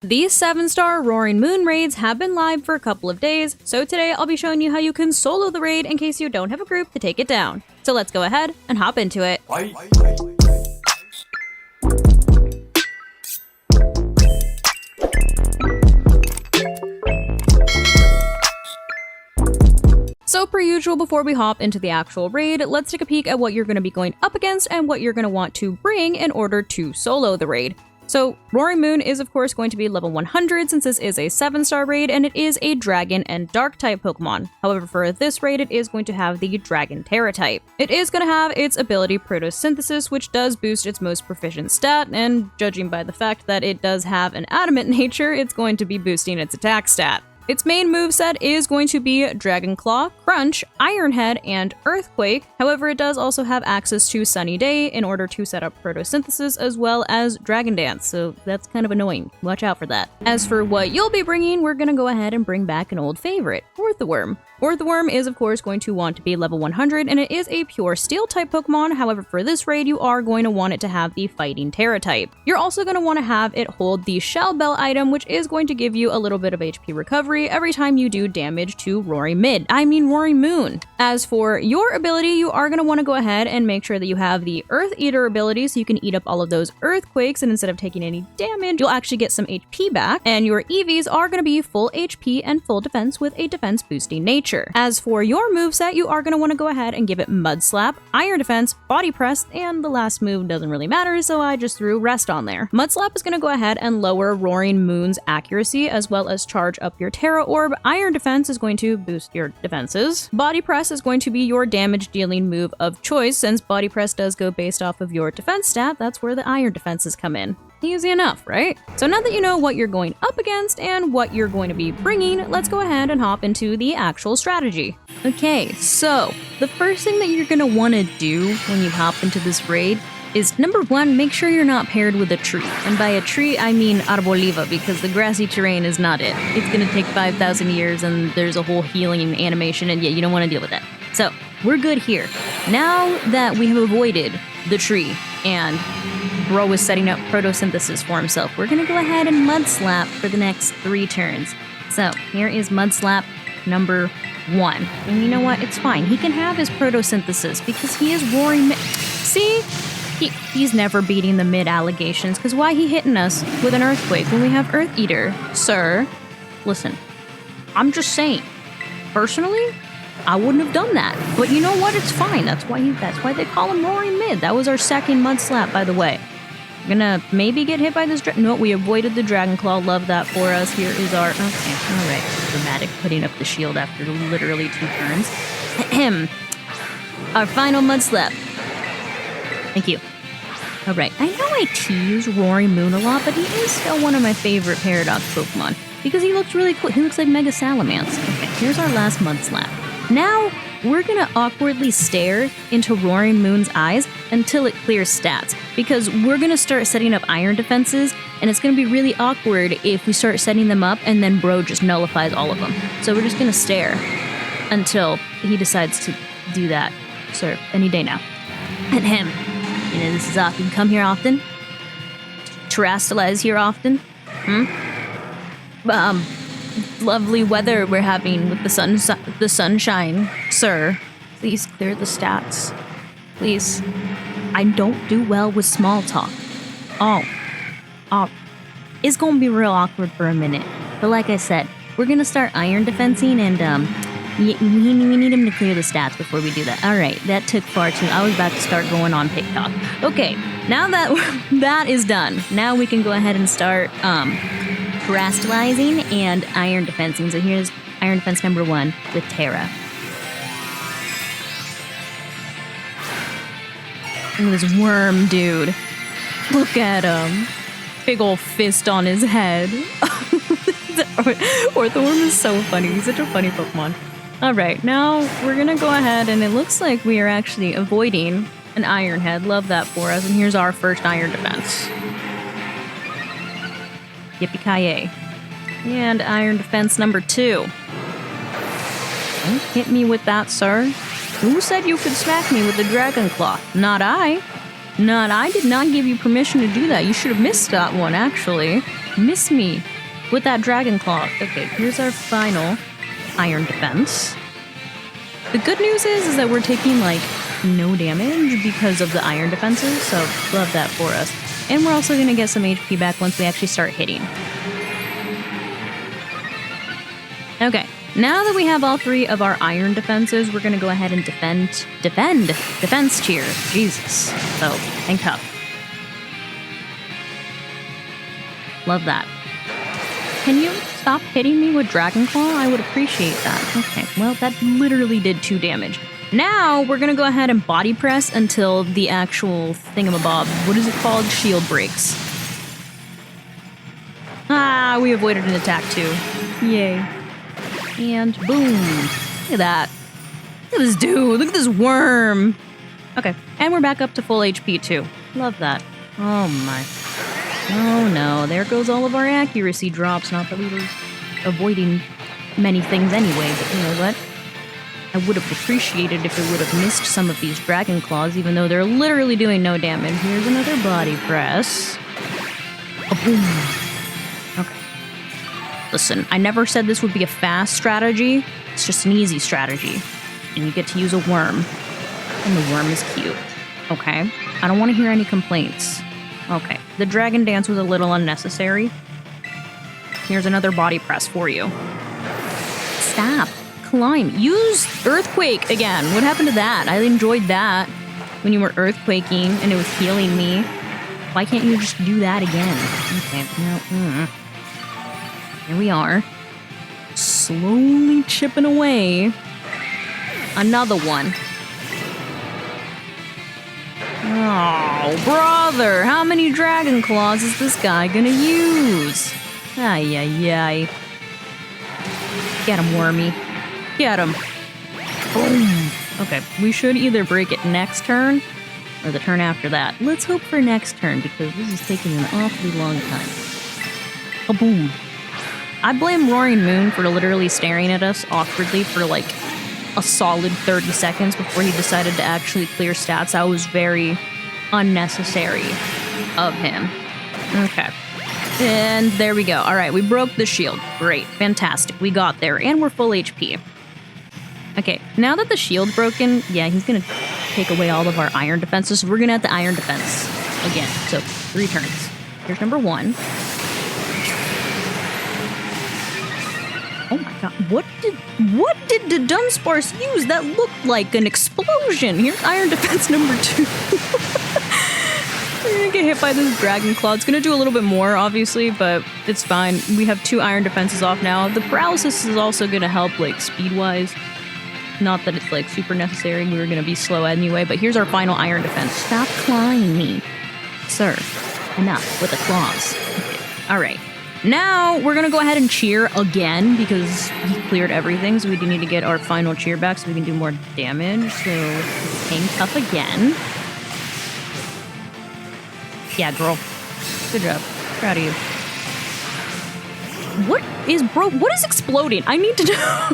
These 7-star Roaring Moon raids have been live for a couple of days, so today I'll be showing you how you can solo the raid in case you don't have a group to take it down. So let's go ahead and hop into it. So per usual, before we hop into the actual raid, let's take a peek at what you're going to be going up against and what you're going to want to bring in order to solo the raid. So Roaring Moon is of course going to be level 100 since this is a 7-star raid and it is a dragon and dark type Pokemon. However, for this raid it is going to have the dragon Tera type. It is going to have its ability Photosynthesis, which does boost its most proficient stat, and judging by the fact that it does have an adamant nature, it's going to be boosting its attack stat. Its main moveset is going to be Dragon Claw, Crunch, Iron Head, and Earthquake. However, it does also have access to Sunny Day in order to set up Photosynthesis as well as Dragon Dance, so that's kind of annoying. Watch out for that. As for what you'll be bringing, we're gonna go ahead and bring back an old favorite, Orthworm. Orthworm is of course going to want to be level 100 and it is a pure steel type Pokemon. However, for this raid you are going to want it to have the fighting Tera type. You're also going to want to have it hold the Shell Bell item, which is going to give you a little bit of HP recovery every time you do damage to Roaring Moon. As for your ability, you are going to want to go ahead and make sure that you have the Earth Eater ability so you can eat up all of those earthquakes, and instead of taking any damage, you'll actually get some HP back, and your EVs are going to be full HP and full defense with a defense boosting nature. As for your moveset, you are going to want to go ahead and give it Mud Slap, Iron Defense, Body Press, and the last move doesn't really matter, so I just threw Rest on there. Mud Slap is going to go ahead and lower Roaring Moon's accuracy as well as charge up your Tera Orb. Iron Defense is going to boost your defenses. Body Press is going to be your damage dealing move of choice. Since Body Press does go based off of your defense stat, that's where the Iron Defenses come in. Easy enough, right? So now that you know what you're going up against and what you're going to be bringing, let's go ahead and hop into the actual strategy. Okay, so the first thing that you're going to want to do when you hop into this raid is, number one, make sure you're not paired with a tree. And by a tree, I mean Arboliva, because the grassy terrain is not it. It's going to take 5,000 years and there's a whole healing animation, and yeah, you don't want to deal with that. So we're good here. Now that we have avoided the tree and Bro is setting up Photosynthesis for himself, we're gonna go ahead and Mud Slap for the next 3 turns. So here is Mud Slap number 1. And you know what? It's fine. He can have his Photosynthesis because he is Roaring See? He's never beating the mid-allegations, because why he hitting us with an Earthquake when we have Earth Eater? Sir, listen, I'm just saying, personally, I wouldn't have done that. But you know what? It's fine. That's why they call him Roaring Mid. That was our second Mud Slap, by the way. We're gonna maybe get hit by this no, we avoided the Dragon Claw. Love that for us. Here is our... Okay, alright. Dramatic putting up the shield after literally 2 turns. Ahem. Our final Mud Slap. Thank you. Alright, I know I tease Roaring Moon a lot, but he is still one of my favorite Paradox Pokemon because he looks really cool. He looks like Mega Salamence. Okay, here's our last Mud Slap. Now, we're gonna awkwardly stare into Roaring Moon's eyes until it clears stats, because we're gonna start setting up Iron Defenses, and it's gonna be really awkward if we start setting them up and then Bro just nullifies all of them. So we're just gonna stare until he decides to do that, sir, any day now. And him, you know, this is often. Come here often? Terrestrialize here often? Lovely weather we're having with the sunshine, sir. Please clear the stats. Please. I don't do well with small talk. Oh. It's gonna be real awkward for a minute. But like I said, we're gonna start Iron Defensing, and we need him to clear the stats before we do that. Alright, that took far too... I was about to start going on TikTok. Okay, now that that is done, now we can go ahead and start, Terrestrializing and Iron Defensing. So here's Iron Defense number 1 with Tera. Look at this worm, dude. Look at him. Big old fist on his head. Orthworm is so funny. He's such a funny Pokemon. Alright, now we're gonna go ahead, and it looks like we are actually avoiding an Iron Head. Love that for us. And here's our first Iron Defense. Yippee-ki-yay. And Iron Defense number 2. Don't hit me with that, sir. Who said you could smack me with the Dragon Claw? Not I. Not I did not give you permission to do that. You should have missed that one, actually. Miss me. with that Dragon Claw. Okay, here's our final Iron Defense. The good news is that we're taking, like, no damage because of the Iron Defenses, so love that for us. And we're also going to get some HP back once we actually start hitting. Okay, now that we have all 3 of our Iron Defenses, we're going to go ahead and defense tier. Jesus. So, and Cuff. Love that. Can you stop hitting me with Dragon Claw? I would appreciate that. Okay, well, that literally did 2 damage. Now, we're gonna go ahead and body press until the actual thingamabob, what is it called? Shield breaks. Ah, we avoided an attack too. Yay. And boom. Look at that. Look at this dude. Look at this worm. Okay, and we're back up to full HP too. Love that. Oh my. Oh no, there goes all of our accuracy drops. Not that we were avoiding many things anyway, but you know what? I would have appreciated if it would have missed some of these Dragon Claws, even though they're literally doing no damage. Here's another body press. Oh, boom. Okay. Listen, I never said this would be a fast strategy. It's just an easy strategy. And you get to use a worm. And the worm is cute. Okay? I don't want to hear any complaints. Okay, the Dragon Dance was a little unnecessary. Here's another body press for you. Stop. Climb. Use Earthquake again. What happened to that? I enjoyed that when you were earthquaking and it was healing me. Why can't you just do that again? Okay, no. Here we are. Slowly chipping away. Another one. Oh, brother, how many Dragon Claws is this guy gonna use? Ay, ay, ay. Get him, Wormy. Get him. Boom. Okay, we should either break it next turn or the turn after that. Let's hope for next turn because this is taking an awfully long time. Oh, boom. I blame Roaring Moon for literally staring at us awkwardly for like a solid 30 seconds before he decided to actually clear stats. That was very unnecessary of him. Okay. And there we go. All right, we broke the shield. Great. Fantastic. We got there. And we're full HP. Okay, now that the shield's broken, yeah, he's going to take away all of our Iron Defenses. So we're going to have the Iron Defense again. So 3 turns. Here's number 1. Oh my god, what did the Dunsparce use that looked like an explosion? Here's Iron Defense number 2. We're gonna get hit by this Dragon Claw. It's gonna do a little bit more, obviously, but it's fine. We have 2 Iron Defenses off now. The Paralysis is also gonna help, like, speed-wise. Not that it's, like, super necessary. We were gonna be slow anyway, but here's our final Iron Defense. Stop clawing me. Sir, enough with the claws. Alright. Now, we're gonna go ahead and cheer again, because he cleared everything, so we do need to get our final cheer back so we can do more damage. So, hang tough again. Yeah, girl. Good job. Proud of you. What is exploding? I need to know.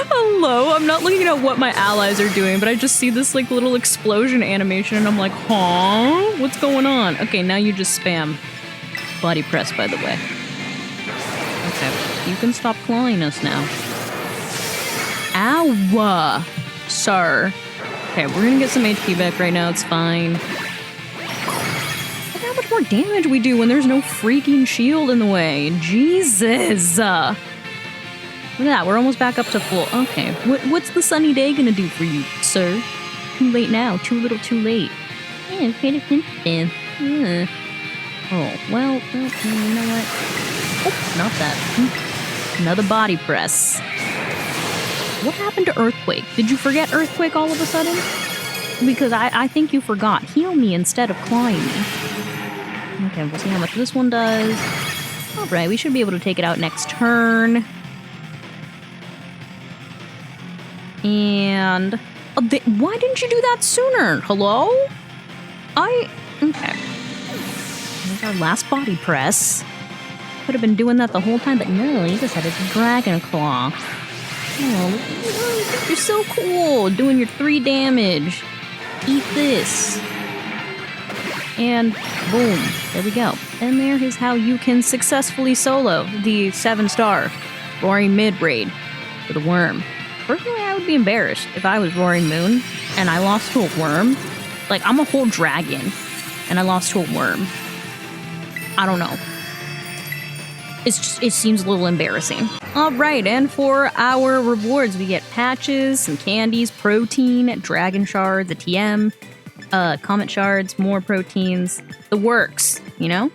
Hello, I'm not looking at what my allies are doing, but I just see this, like, little explosion animation, and I'm like, huh? What's going on? Okay, now you just spam. Body press, by the way. Okay, you can stop clawing us now. Ow! Sir. Okay, we're gonna get some HP back right now, it's fine. Look how much more damage we do when there's no freaking shield in the way. Jesus! Look at that, we're almost back up to full. Okay, what's the sunny day gonna do for you, sir? Too late now, too little too late. Oh, well, you know what? Oh, not that. Another body press. What happened to Earthquake? Did you forget Earthquake all of a sudden? Because I think you forgot. Heal me instead of clawing me. Okay, we'll see how much this one does. Alright, we should be able to take it out next turn. And... why didn't you do that sooner? Hello? Okay. Here's our last body press. Could have been doing that the whole time, but no, you just had a Dragon Claw. Oh, you're so cool, doing your 3 damage. Eat this. And boom, there we go. And there is how you can successfully solo the 7-star Roaring Mid raid with a worm. Personally, I would be embarrassed if I was Roaring Moon and I lost to a worm. Like, I'm a whole dragon and I lost to a worm. I don't know. It seems a little embarrassing. All right, and for our rewards, we get patches, some candies, protein, dragon shards, a TM, comet shards, more proteins, the works, you know?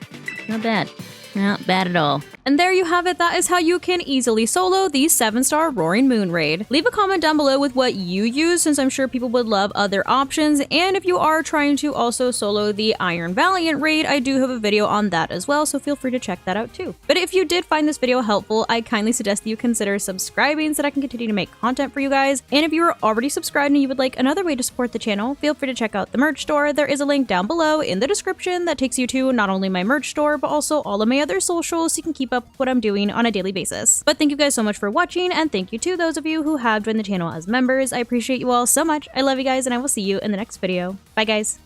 Not bad. Not bad at all. And there you have it. That is how you can easily solo the 7-star Roaring Moon raid. Leave a comment down below with what you use, since I'm sure people would love other options. And if you are trying to also solo the Iron Valiant raid, I do have a video on that as well, so feel free to check that out too. But if you did find this video helpful, I kindly suggest that you consider subscribing so that I can continue to make content for you guys. And if you are already subscribed and you would like another way to support the channel, feel free to check out the merch store. There is a link down below in the description that takes you to not only my merch store, but also all of my other socials so you can keep up with what I'm doing on a daily basis. But thank you guys so much for watching, and thank you to those of you who have joined the channel as members. I appreciate you all so much. I love you guys, and I will see you in the next video. Bye guys.